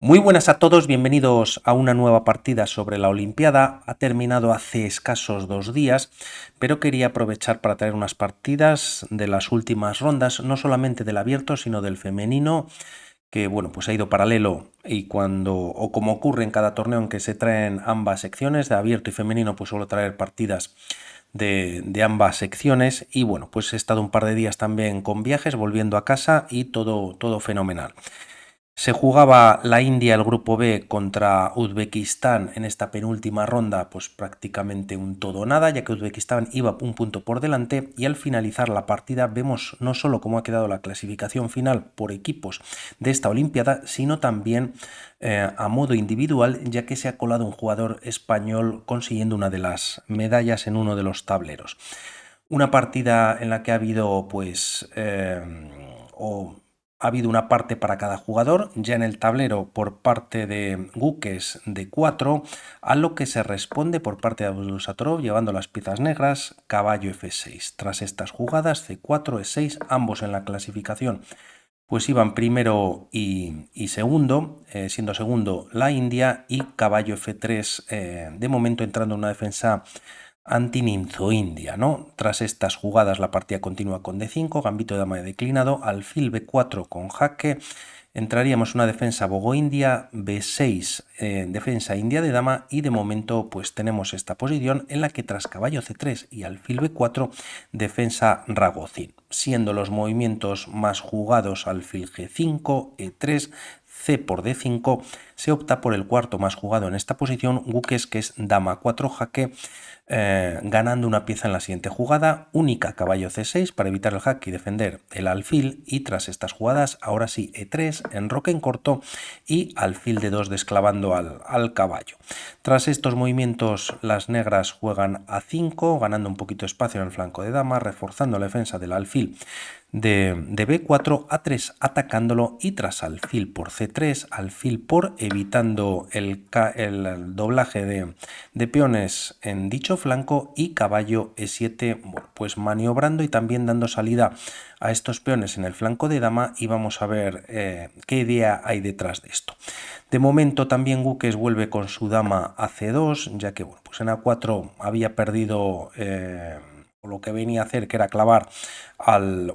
Muy buenas a todos, bienvenidos a una nueva partida sobre la Olimpiada. Ha terminado hace escasos 2 días, pero quería aprovechar para traer unas partidas de las últimas rondas, no solamente del abierto, sino del femenino, que bueno, pues ha ido paralelo y o como ocurre en cada torneo en que se traen ambas secciones, de abierto y femenino, pues suelo traer partidas de ambas secciones y bueno, pues he estado un par de días también con viajes, volviendo a casa y todo fenomenal. Se jugaba la India, el grupo B, contra Uzbekistán en esta penúltima ronda, pues prácticamente un todo o nada, ya que Uzbekistán iba un punto por delante, y al finalizar la partida vemos no solo cómo ha quedado la clasificación final por equipos de esta Olimpiada, sino también a modo individual, ya que se ha colado un jugador español consiguiendo una de las medallas en uno de los tableros. Una partida en la que ha habido ha habido una parte para cada jugador, ya en el tablero por parte de Gukes de 4, a lo que se responde por parte de Abdulsatorov llevando las piezas negras, caballo F6. Tras estas jugadas, C4, E6, ambos en la clasificación pues iban primero y segundo, siendo segundo la India, y caballo F3, de momento entrando en una defensa anti-ninzo-india, ¿no? Tras estas jugadas la partida continúa con D5, gambito de dama de declinado, alfil B4 con jaque, entraríamos una defensa bogo-india, B6, defensa india de dama, y de momento pues tenemos esta posición en la que tras caballo C3 y alfil B4, defensa ragocín, siendo los movimientos más jugados alfil G5, E3, C por D5, se opta por el cuarto más jugado en esta posición, Gukes, que es dama 4 jaque, ganando una pieza en la siguiente jugada, única caballo C6 para evitar el jaque y defender el alfil, y tras estas jugadas, ahora sí, E3, enroque en corto y alfil D2 desclavando al caballo. Tras estos movimientos, las negras juegan A5, ganando un poquito de espacio en el flanco de dama, reforzando la defensa del alfil de B4, A3 atacándolo, y tras alfil por C3, alfil por evitando el doblaje de peones en dicho flanco, y caballo E7, bueno, pues maniobrando y también dando salida a estos peones en el flanco de dama, y vamos a ver qué idea hay detrás de esto. De momento también Gukes vuelve con su dama a C2, ya que bueno, pues en A4 había perdido lo que venía a hacer, que era clavar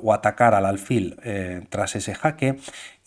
o atacar al alfil tras ese jaque,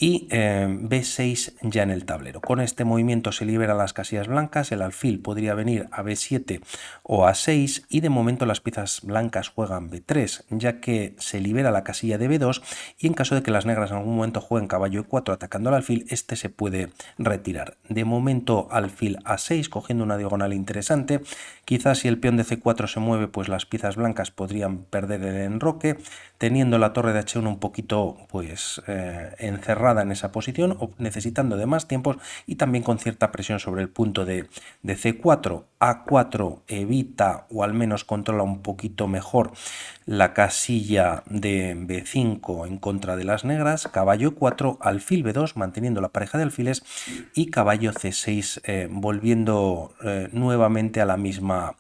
y B6 ya en el tablero. Con este movimiento se liberan las casillas blancas, el alfil podría venir a B7 o A6, y de momento las piezas blancas juegan B3, ya que se libera la casilla de B2, y en caso de que las negras en algún momento jueguen caballo E4 atacando al alfil, este se puede retirar. De momento alfil A6 cogiendo una diagonal interesante, quizás si el peón de C4 se mueve, pues las piezas blancas podrían perder el enroque, teniendo la torre de H1 un poquito pues encerrada en esa posición, o necesitando de más tiempos, y también con cierta presión sobre el punto de C4. A4 evita, o al menos controla un poquito mejor, la casilla de B5 en contra de las negras, caballo 4, alfil B2 manteniendo la pareja de alfiles, y caballo C6 volviendo nuevamente a la misma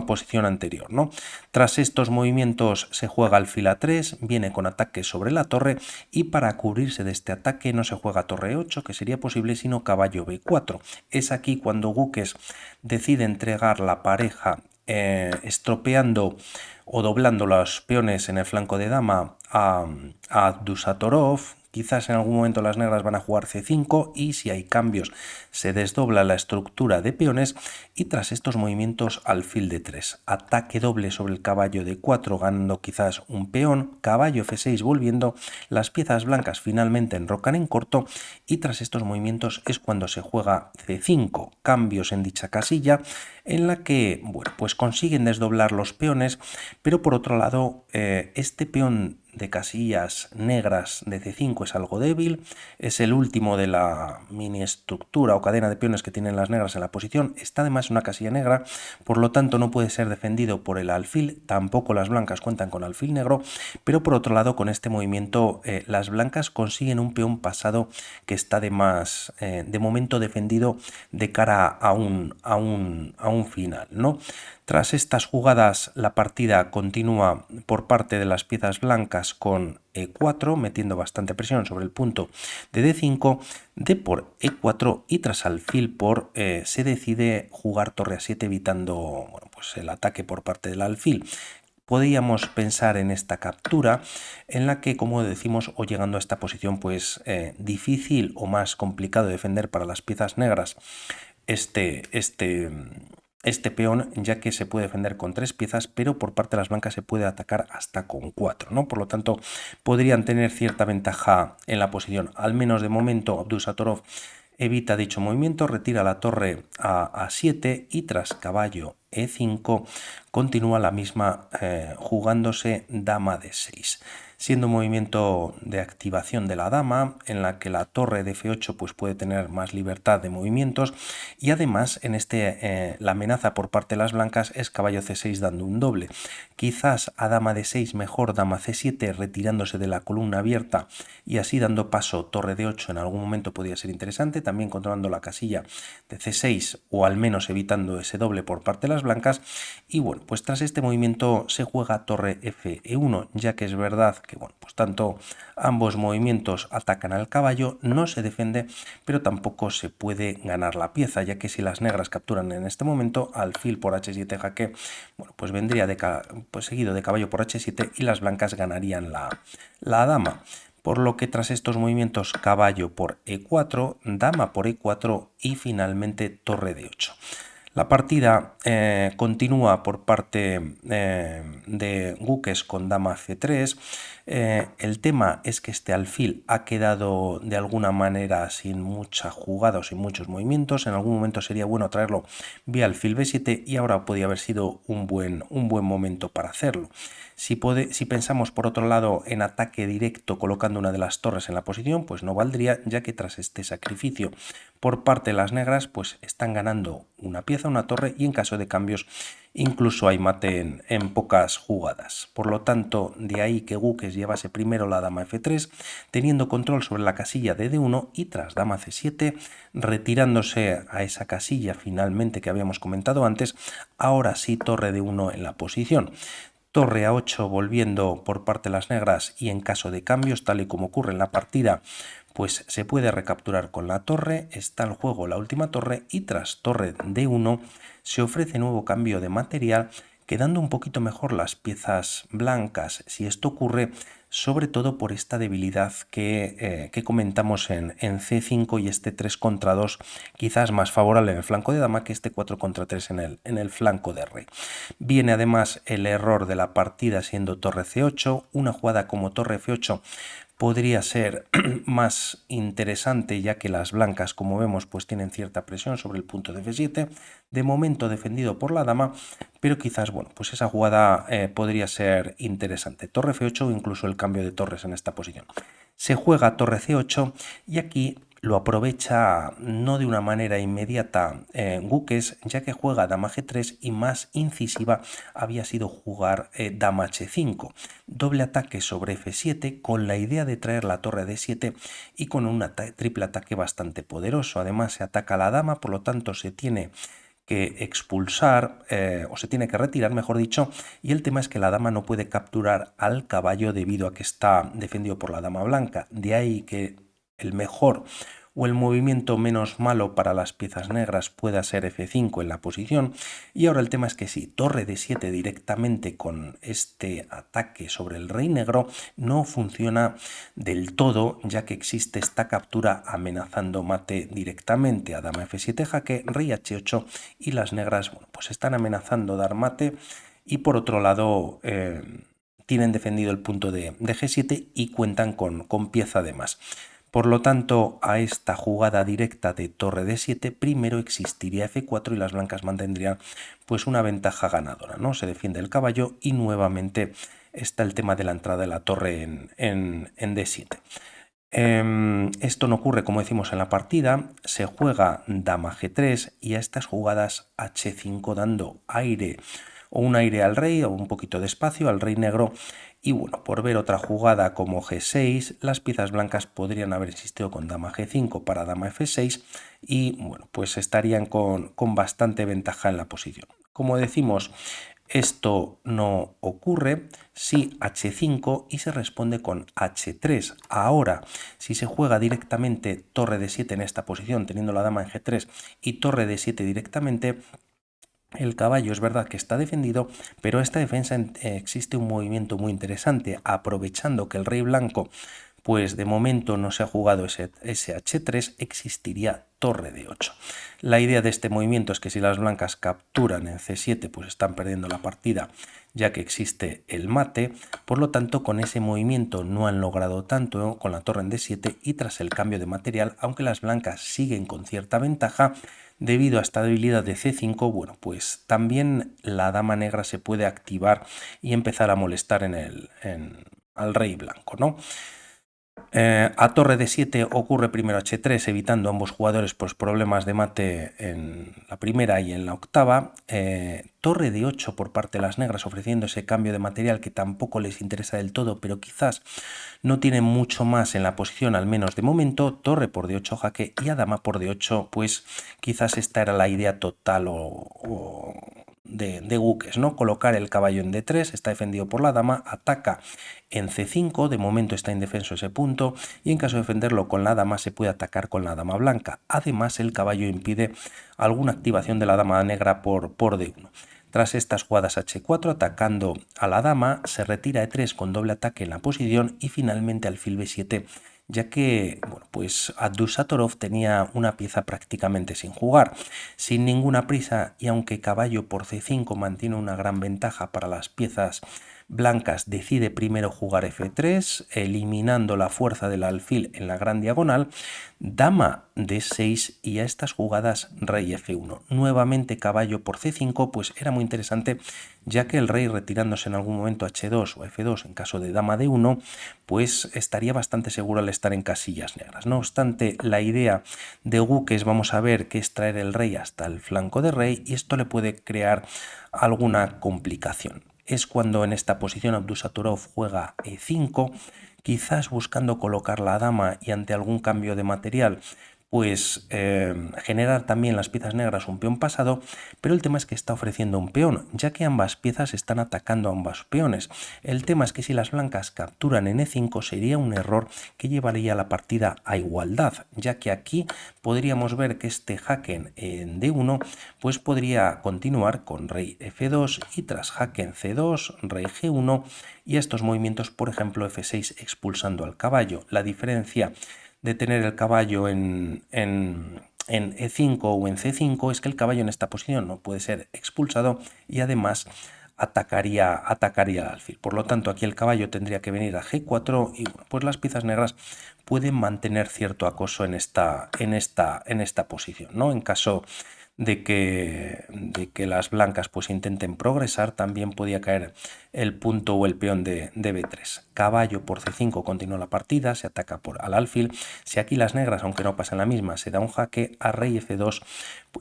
posición anterior, ¿no? Tras estos movimientos se juega alfil A3, viene con ataque sobre la torre, y para cubrirse de este ataque no se juega torre 8, que sería posible, sino caballo B4. Es aquí cuando Gukes decide entregar la pareja estropeando o doblando los peones en el flanco de dama a Dusatorov. Quizás en algún momento las negras van a jugar C5, y si hay cambios se desdobla la estructura de peones, y tras estos movimientos alfil D3, ataque doble sobre el caballo D4 ganando quizás un peón, caballo F6 volviendo, las piezas blancas finalmente enrocan en corto, y tras estos movimientos es cuando se juega C5, cambios en dicha casilla, en la que bueno, pues consiguen desdoblar los peones, pero por otro lado este peón de casillas negras de C5 es algo débil, es el último de la mini estructura o cadena de peones que tienen las negras en la posición, está además en una casilla negra, por lo tanto no puede ser defendido por el alfil, tampoco las blancas cuentan con alfil negro, pero por otro lado con este movimiento las blancas consiguen un peón pasado que está de momento defendido de cara a un final, ¿no? Tras estas jugadas, la partida continúa por parte de las piezas blancas con E4, metiendo bastante presión sobre el punto de D5, D por E4 y tras alfil por se decide jugar torre A7 evitando bueno, pues el ataque por parte del alfil. Podríamos pensar en esta captura en la que, como decimos, o llegando a esta posición pues difícil o más complicado de defender para las piezas negras este peón, ya que se puede defender con 3 piezas, pero por parte de las blancas se puede atacar hasta con 4, ¿no? Por lo tanto, podrían tener cierta ventaja en la posición. Al menos de momento, Abdusattorov evita dicho movimiento, retira la torre a A7 y tras caballo E5 continúa la misma jugándose dama D6. Siendo un movimiento de activación de la dama, en la que la torre de F8 pues, puede tener más libertad de movimientos, y además en la amenaza por parte de las blancas es caballo C6 dando un doble. Quizás a dama D6 mejor dama C7 retirándose de la columna abierta y así dando paso torre D8 en algún momento podría ser interesante, también controlando la casilla de C6 o al menos evitando ese doble por parte de las blancas. Y bueno, pues tras este movimiento se juega torre Fe1, ya que es verdad que bueno, pues tanto ambos movimientos atacan al caballo, no se defiende, pero tampoco se puede ganar la pieza, ya que si las negras capturan en este momento, alfil por H7 jaque, bueno, pues vendría pues seguido de caballo por H7 y las blancas ganarían la dama. Por lo que tras estos movimientos caballo por E4, dama por E4 y finalmente torre D8. La partida continúa por parte de Guques con dama C3. El tema es que este alfil ha quedado de alguna manera sin mucha jugada o sin muchos movimientos. En algún momento sería bueno traerlo vía alfil B7 y ahora podría haber sido un buen momento para hacerlo. Si pensamos por otro lado en ataque directo colocando una de las torres en la posición, pues no valdría, ya que tras este sacrificio por parte de las negras pues están ganando una pieza, una torre, y en caso de cambios incluso hay mate en pocas jugadas. Por lo tanto, de ahí que Guques llevase primero la dama F3, teniendo control sobre la casilla de D1 y tras dama C7, retirándose a esa casilla finalmente que habíamos comentado antes, ahora sí torre D1 en la posición. Torre A8 volviendo por parte de las negras y en caso de cambios, tal y como ocurre en la partida, pues se puede recapturar con la torre, está en juego la última torre y tras torre D1 se ofrece nuevo cambio de material, quedando un poquito mejor las piezas blancas. Si esto ocurre, sobre todo por esta debilidad que comentamos en C5 y este 3 contra 2 quizás más favorable en el flanco de dama que este 4 contra 3 en el flanco de rey. Viene además el error de la partida siendo torre C8, una jugada como torre F8 podría ser más interesante, ya que las blancas, como vemos, pues tienen cierta presión sobre el punto de F7, de momento defendido por la dama, pero quizás, bueno, pues esa jugada podría ser interesante. Torre F8 o incluso el cambio de torres en esta posición. Se juega torre C8 y aquí lo aprovecha no de una manera inmediata Guques, ya que juega dama G3 y más incisiva había sido jugar dama H5. Doble ataque sobre F7 con la idea de traer la torre D7 y con un triple ataque bastante poderoso. Además se ataca a la dama, por lo tanto se tiene que expulsar o se tiene que retirar, mejor dicho, y el tema es que la dama no puede capturar al caballo debido a que está defendido por la dama blanca. De ahí que el mejor o el movimiento menos malo para las piezas negras pueda ser F5 en la posición. Y ahora el tema es que si torre D7 directamente con este ataque sobre el rey negro no funciona del todo, ya que existe esta captura amenazando mate directamente a dama F7 jaque, rey H8 y las negras bueno, pues están amenazando dar mate y por otro lado tienen defendido el punto de G7 y cuentan con pieza de más. Por lo tanto, a esta jugada directa de torre D7 primero existiría F4 y las blancas mantendrían pues una ventaja ganadora, ¿no? Se defiende el caballo y nuevamente está el tema de la entrada de la torre en D7. Esto no ocurre como decimos en la partida, se juega dama G3 y a estas jugadas H5 dando aire o un aire al rey o un poquito de espacio al rey negro. Y bueno, por ver otra jugada como G6, las piezas blancas podrían haber insistido con dama G5 para dama F6 y bueno, pues estarían con bastante ventaja en la posición. Como decimos, esto no ocurre, sí H5 y se responde con H3. Ahora, si se juega directamente torre de 7 en esta posición, teniendo la dama en G3 y torre de 7 directamente, el caballo es verdad que está defendido, pero esta defensa existe un movimiento muy interesante, aprovechando que el rey blanco pues de momento no se ha jugado ese H3, existiría torre de 8. La idea de este movimiento es que si las blancas capturan en C7, pues están perdiendo la partida, ya que existe el mate. Por lo tanto, con ese movimiento no han logrado tanto con la torre en D7 y tras el cambio de material, aunque las blancas siguen con cierta ventaja, debido a esta debilidad de C5, bueno, pues también la dama negra se puede activar y empezar a molestar al rey blanco, ¿no? A torre de 7 ocurre primero H3, evitando a ambos jugadores pues, problemas de mate en la primera y en la octava. Torre de 8 por parte de las negras, ofreciendo ese cambio de material que tampoco les interesa del todo, pero quizás no tienen mucho más en la posición, al menos de momento. Torre por D8 jaque y a dama por D8, pues quizás esta era la idea total de Guques, ¿no? Colocar el caballo en D3, está defendido por la dama, ataca en C5, de momento está indefenso ese punto, y en caso de defenderlo con la dama se puede atacar con la dama blanca. Además, el caballo impide alguna activación de la dama negra por D1. Tras estas jugadas H4 atacando a la dama, se retira E3 con doble ataque en la posición y finalmente alfil B7, ya que bueno, pues Abdusattorov tenía una pieza prácticamente sin jugar, sin ninguna prisa, y aunque caballo por C5 mantiene una gran ventaja para las piezas blancas, decide primero jugar F3, eliminando la fuerza del alfil en la gran diagonal, dama D6 y a estas jugadas rey F1. Nuevamente caballo por C5, pues era muy interesante, ya que el rey retirándose en algún momento H2 o F2 en caso de dama D1, pues estaría bastante seguro al estar en casillas negras. No obstante, la idea de Guques, vamos a ver, que es traer el rey hasta el flanco de rey, y esto le puede crear alguna complicación. Es cuando en esta posición Abdusattorov juega E5, quizás buscando colocar la dama y ante algún cambio de material pues generar también las piezas negras un peón pasado, pero el tema es que está ofreciendo un peón, ya que ambas piezas están atacando a ambos peones. El tema es que si las blancas capturan en E5 sería un error que llevaría la partida a igualdad, ya que aquí podríamos ver que este jaque en D1 pues podría continuar con rey F2 y tras jaque en C2, rey G1 y estos movimientos, por ejemplo F6 expulsando al caballo. La diferencia de tener el caballo en E5 o en C5 es que el caballo en esta posición no puede ser expulsado y además atacaría al alfil. Por lo tanto, aquí el caballo tendría que venir a G4 y bueno, pues las piezas negras pueden mantener cierto acoso en esta posición, ¿no? En caso de que las blancas pues intenten progresar, también podía caer el punto o el peón de B3. Caballo por C5 continúa la partida, se ataca al alfil. Si aquí las negras, aunque no pasan la misma, se da un jaque a rey F2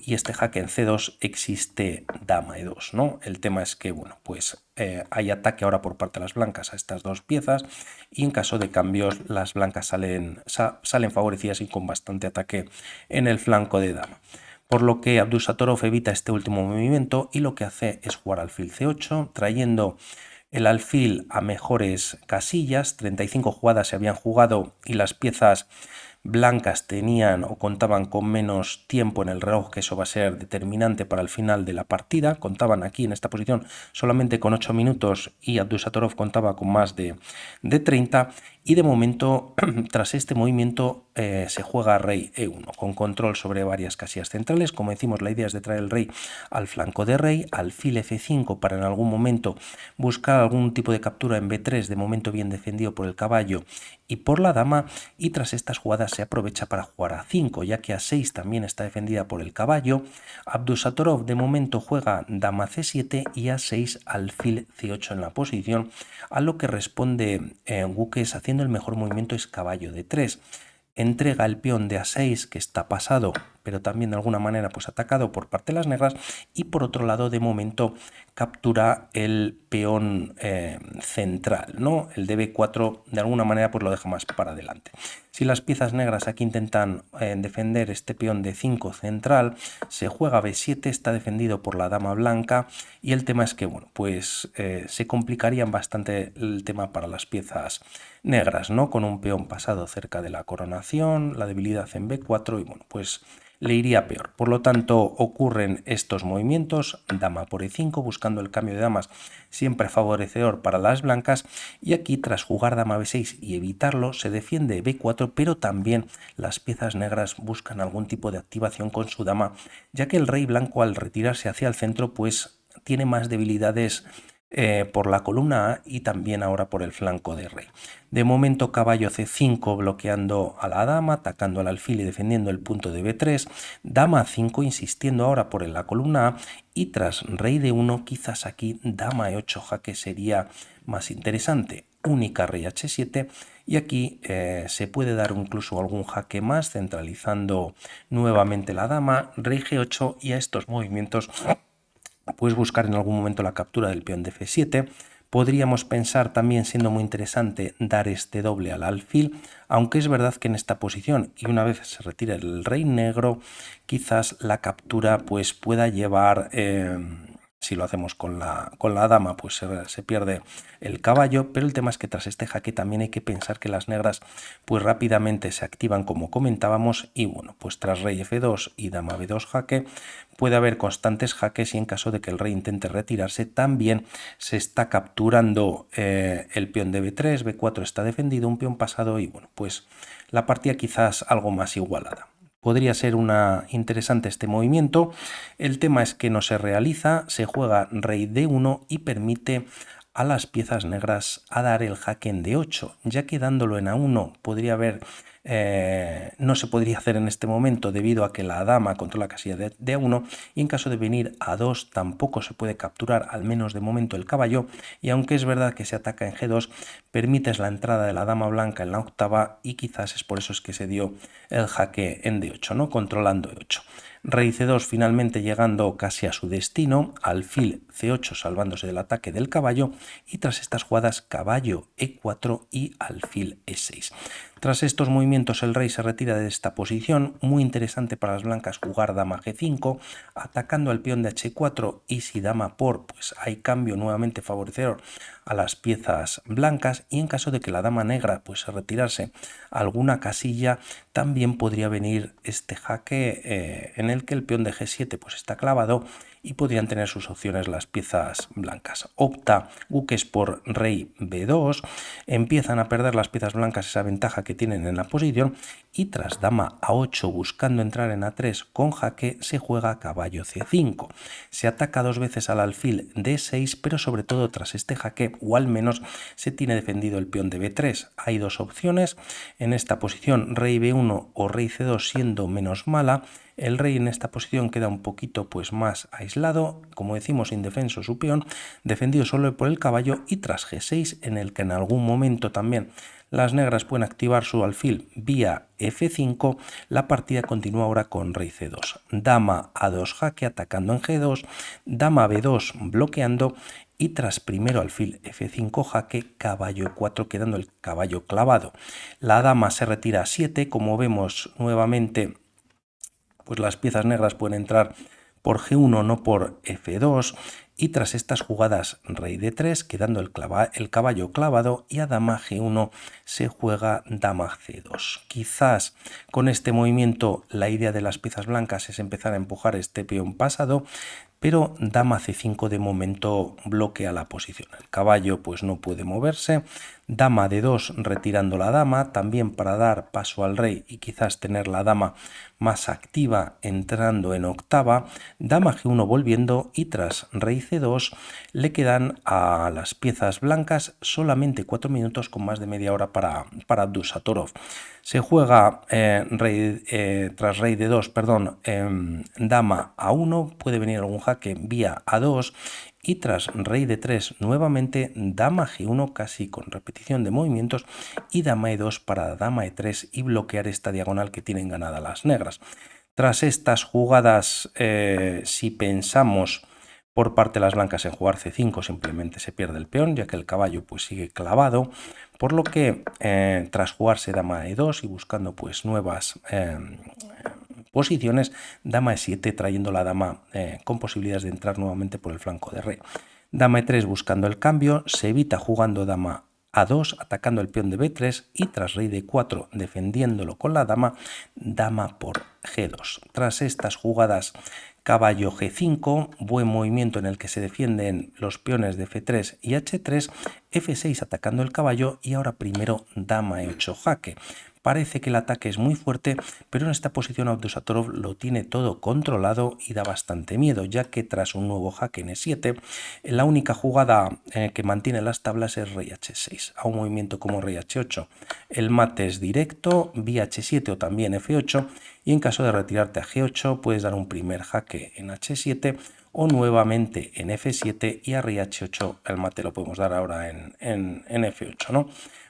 y este jaque en C2 existe dama E2, ¿no? El tema es que, bueno, pues hay ataque ahora por parte de las blancas a estas dos piezas y en caso de cambios las blancas salen favorecidas y con bastante ataque en el flanco de dama. Por lo que Abdusattorov evita este último movimiento y lo que hace es jugar alfil C8, trayendo el alfil a mejores casillas. 35 jugadas se habían jugado y las piezas blancas tenían o contaban con menos tiempo en el reloj, que eso va a ser determinante para el final de la partida. Contaban aquí en esta posición solamente con 8 minutos y Abdusattorov contaba con más de 30 y de momento tras este movimiento se juega rey E1 con control sobre varias casillas centrales. Como decimos, la idea es de traer el rey al flanco de rey, alfil F5 para en algún momento buscar algún tipo de captura en B3, de momento bien defendido por el caballo y por la dama, y tras estas jugadas se aprovecha para jugar a 5, ya que a 6 también está defendida por el caballo. Abdusattorov de momento juega dama C7 y a 6 alfil C8 en la posición, a lo que responde Guques haciendo el mejor movimiento es caballo D3. Entrega el peón de A6 que está pasado, pero también de alguna manera pues atacado por parte de las negras, y por otro lado de momento captura el peón central, ¿no? El de B4 de alguna manera pues lo deja más para adelante. Si las piezas negras aquí intentan defender este peón de 5 central, se juega B7, está defendido por la dama blanca, y el tema es que, bueno, pues se complicaría bastante el tema para las piezas negras, ¿no? Con un peón pasado cerca de la coronación, la debilidad en B4 y, bueno, pues le iría peor. Por lo tanto, ocurren estos movimientos, dama por E5, buscando el cambio de damas, siempre favorecedor para las blancas, y aquí tras jugar dama B6 y evitarlo, se defiende B4, pero también las piezas negras buscan algún tipo de activación con su dama, ya que el rey blanco al retirarse hacia el centro pues tiene más debilidades por la columna A y también ahora por el flanco de rey. De momento caballo C5 bloqueando a la dama, atacando al alfil y defendiendo el punto de B3, dama A5 insistiendo ahora por la columna A, y tras rey D1 quizás aquí dama E8 jaque sería más interesante, única rey H7, y aquí se puede dar incluso algún jaque más centralizando nuevamente la dama, rey G8, y a estos movimientos puedes buscar en algún momento la captura del peón de F7. Podríamos pensar también, siendo muy interesante, dar este doble al alfil, aunque es verdad que en esta posición y una vez se retire el rey negro, quizás la captura pues pueda llevar, si lo hacemos con la dama, pues se pierde el caballo, pero el tema es que tras este jaque también hay que pensar que las negras pues rápidamente se activan como comentábamos, y bueno, pues tras rey F2 y dama B2 jaque, puede haber constantes jaques, y en caso de que el rey intente retirarse también se está capturando el peón de B3, B4 está defendido, un peón pasado, y bueno, pues la partida quizás algo más igualada. Podría ser interesante este movimiento. El tema es que no se realiza, se juega rey D1 y permite a las piezas negras a dar el jaque en D8, ya que dándolo en A1 podría haber no se podría hacer en este momento debido a que la dama controla la casilla de A1, y en caso de venir a A2 tampoco se puede capturar, al menos de momento, el caballo, y aunque es verdad que se ataca en G2, permites la entrada de la dama blanca en la octava, y quizás es por eso es que se dio el jaque en D8, ¿no? Controlando E8. Rey C2 finalmente llegando casi a su destino, alfil C8 salvándose del ataque del caballo, y tras estas jugadas caballo E4 y alfil E6. Tras estos movimientos el rey se retira de esta posición, muy interesante para las blancas jugar dama G5, atacando al peón de H4, y si dama por, pues hay cambio nuevamente favorecedor a las piezas blancas, y en caso de que la dama negra pues se retirase a alguna casilla, también podría venir este jaque en el que el peón de G7 pues está clavado, y podrían tener sus opciones las piezas blancas. Opta Guques por rey B2, empiezan a perder las piezas blancas esa ventaja que tienen en la posición, y tras dama A8 buscando entrar en A3 con jaque se juega caballo C5. Se ataca dos veces al alfil D6, pero sobre todo tras este jaque, o al menos se tiene defendido el peón de B3. Hay dos opciones en esta posición, rey B1 o rey C2 siendo menos mala. El rey en esta posición queda un poquito pues más aislado, como decimos indefenso su peón, defendido solo por el caballo, y tras G6 en el que en algún momento también las negras pueden activar su alfil vía F5, la partida continúa ahora con rey C2, dama A2 jaque atacando en G2, dama B2 bloqueando, y tras primero alfil F5 jaque, caballo 4 quedando el caballo clavado. La dama se retira a 7, como vemos nuevamente pues las piezas negras pueden entrar por G1, no por F2, y tras estas jugadas rey D3 quedando el caballo clavado, y a dama G1 se juega dama C2. Quizás con este movimiento la idea de las piezas blancas es empezar a empujar este peón pasado, pero dama C5 de momento bloquea la posición. El caballo pues no puede moverse, dama D2 retirando la dama, también para dar paso al rey y quizás tener la dama más activa entrando en octava, dama G1 volviendo, y tras rey C2 le quedan a las piezas blancas solamente 4 minutos con más de media hora para Abdusattorov. Se juega tras rey D2, perdón, dama A1, puede venir algún jaque vía A2, y tras rey D3 nuevamente dama G1 casi con repetición de movimientos, y dama E2 para dama E3 y bloquear esta diagonal que tienen ganada las negras. Tras estas jugadas, si pensamos por parte de las blancas en jugar C5, simplemente se pierde el peón, ya que el caballo pues sigue clavado, por lo que tras jugarse dama E2 y buscando pues nuevas posiciones, dama E7 trayendo la dama con posibilidades de entrar nuevamente por el flanco de rey. Dama E3 buscando el cambio, se evita jugando dama A2, atacando el peón de B3 y tras rey D4 defendiéndolo con la dama, dama por G2. Tras estas jugadas caballo G5, buen movimiento en el que se defienden los peones de F3 y H3, F6 atacando el caballo y ahora primero dama E8 jaque. Parece que el ataque es muy fuerte, pero en esta posición Abdusattorov lo tiene todo controlado y da bastante miedo, ya que tras un nuevo jaque en E7, la única jugada que mantiene las tablas es rey H6. A un movimiento como rey H8, el mate es directo, vía H7 o también F8, y en caso de retirarte a G8 puedes dar un primer jaque en H7 o nuevamente en F7 y a rey H8 el mate lo podemos dar ahora en F8, ¿no?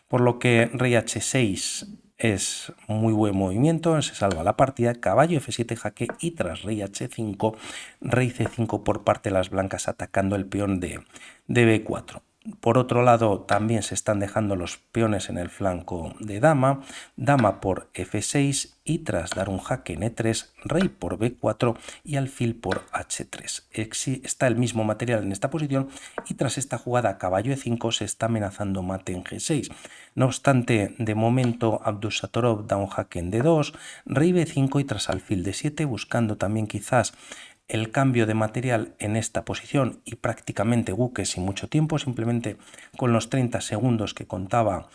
Por lo que rey H6 es muy buen movimiento, se salva la partida, caballo F7 jaque y tras rey H5, rey C5 por parte de las blancas atacando el peón de B4. Por otro lado, también se están dejando los peones en el flanco de dama, dama por F6 y tras dar un jaque en E3, rey por B4 y alfil por H3. Está el mismo material en esta posición y tras esta jugada caballo E5 se está amenazando mate en G6. No obstante, de momento Abdusattorov da un jaque en D2, rey B5 y tras alfil D7 buscando también quizás el cambio de material en esta posición y prácticamente Guke sin mucho tiempo, simplemente con los 30 segundos que contaba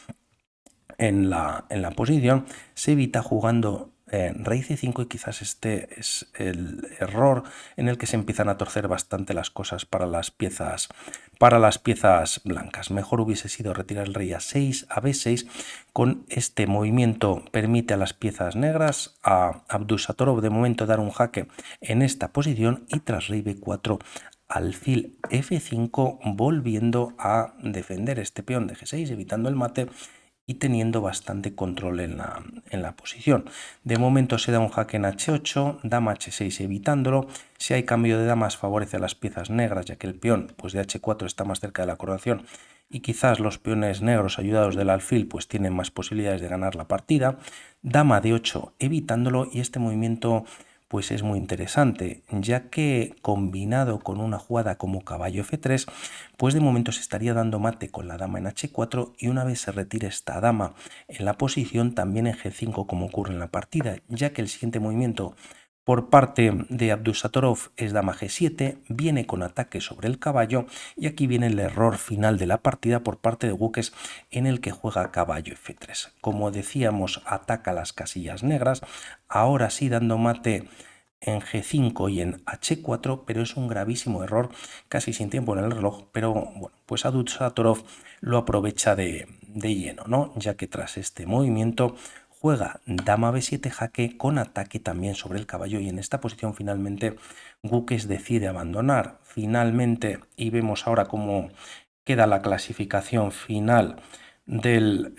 en la posición, se evita jugando rey C5 y quizás este es el error en el que se empiezan a torcer bastante las cosas para las piezas blancas. Mejor hubiese sido retirar el rey a 6, a B6. Con este movimiento permite a las piezas negras, a Abdusattorov de momento dar un jaque en esta posición y tras rey B4 alfil F5 volviendo a defender este peón de G6 evitando el mate y teniendo bastante control en la posición. De momento se da un jaque en H8, dama H6 evitándolo. Si hay cambio de damas favorece a las piezas negras, ya que el peón pues, de H4 está más cerca de la coronación y quizás los peones negros ayudados del alfil pues tienen más posibilidades de ganar la partida. Dama D8 evitándolo y este movimiento pues es muy interesante, ya que combinado con una jugada como caballo F3, pues de momento se estaría dando mate con la dama en H4 y una vez se retire esta dama en la posición también en G5 como ocurre en la partida, ya que el siguiente movimiento por parte de Abdusattorov es dama G7, viene con ataque sobre el caballo y aquí viene el error final de la partida por parte de Gukes en el que juega caballo F3. Como decíamos, ataca las casillas negras, ahora sí dando mate en G5 y en H4, pero es un gravísimo error, casi sin tiempo en el reloj, pero bueno, pues Abdusattorov lo aprovecha de lleno, ¿no? Ya que tras este movimiento juega dama B7 jaque con ataque también sobre el caballo y en esta posición finalmente Gukes decide abandonar finalmente y vemos ahora cómo queda la clasificación final del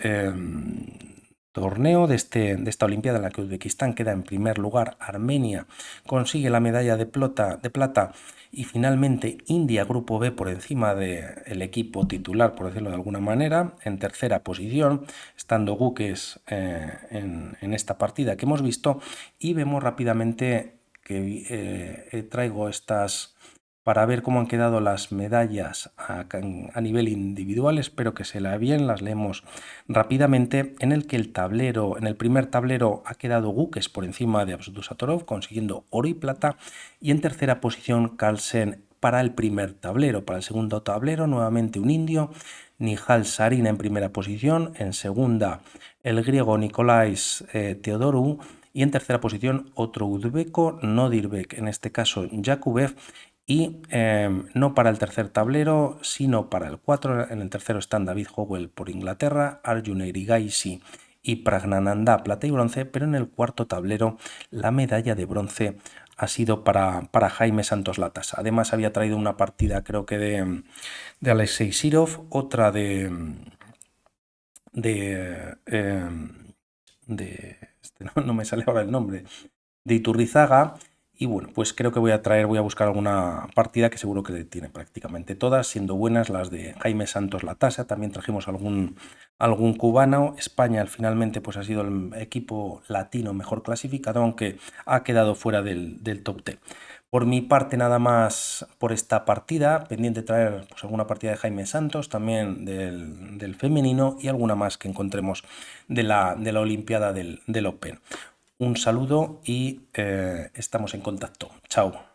torneo de esta Olimpiada en la que Uzbekistán queda en primer lugar, Armenia consigue la medalla de plata y finalmente India grupo B por encima del equipo titular, por decirlo de alguna manera, en tercera posición, estando Gukes en esta partida que hemos visto y vemos rápidamente que traigo estas para ver cómo han quedado las medallas a nivel individual. Espero que se la bien, las leemos rápidamente, en el que en el primer tablero ha quedado Gukes por encima de Abdusattorov, consiguiendo oro y plata, y en tercera posición Carlsen para el primer tablero. Para el segundo tablero, nuevamente un indio, Nihal Sarin en primera posición, en segunda el griego Nikolais Teodorou, y en tercera posición otro uzbeco, Nodirbek, en este caso Yakubev, y no para el tercer tablero, sino para el 4. En el tercero están David Howell por Inglaterra, Arjun Erigaisi y Pragnananda, plata y bronce, pero en el cuarto tablero la medalla de bronce ha sido para Jaime Santos Latas. Además había traído una partida creo que de Alexei Sirov, otra de no me sale ahora el nombre, de Iturrizaga. Y bueno, pues creo que voy a buscar alguna partida que seguro que tiene prácticamente todas, siendo buenas las de Jaime Santos Latasa. También trajimos algún cubano. España finalmente pues ha sido el equipo latino mejor clasificado, aunque ha quedado fuera del top 10. Por mi parte nada más por esta partida, pendiente de traer pues, alguna partida de Jaime Santos, también del femenino y alguna más que encontremos de la Olimpiada del Open. Un saludo y estamos en contacto. Chao.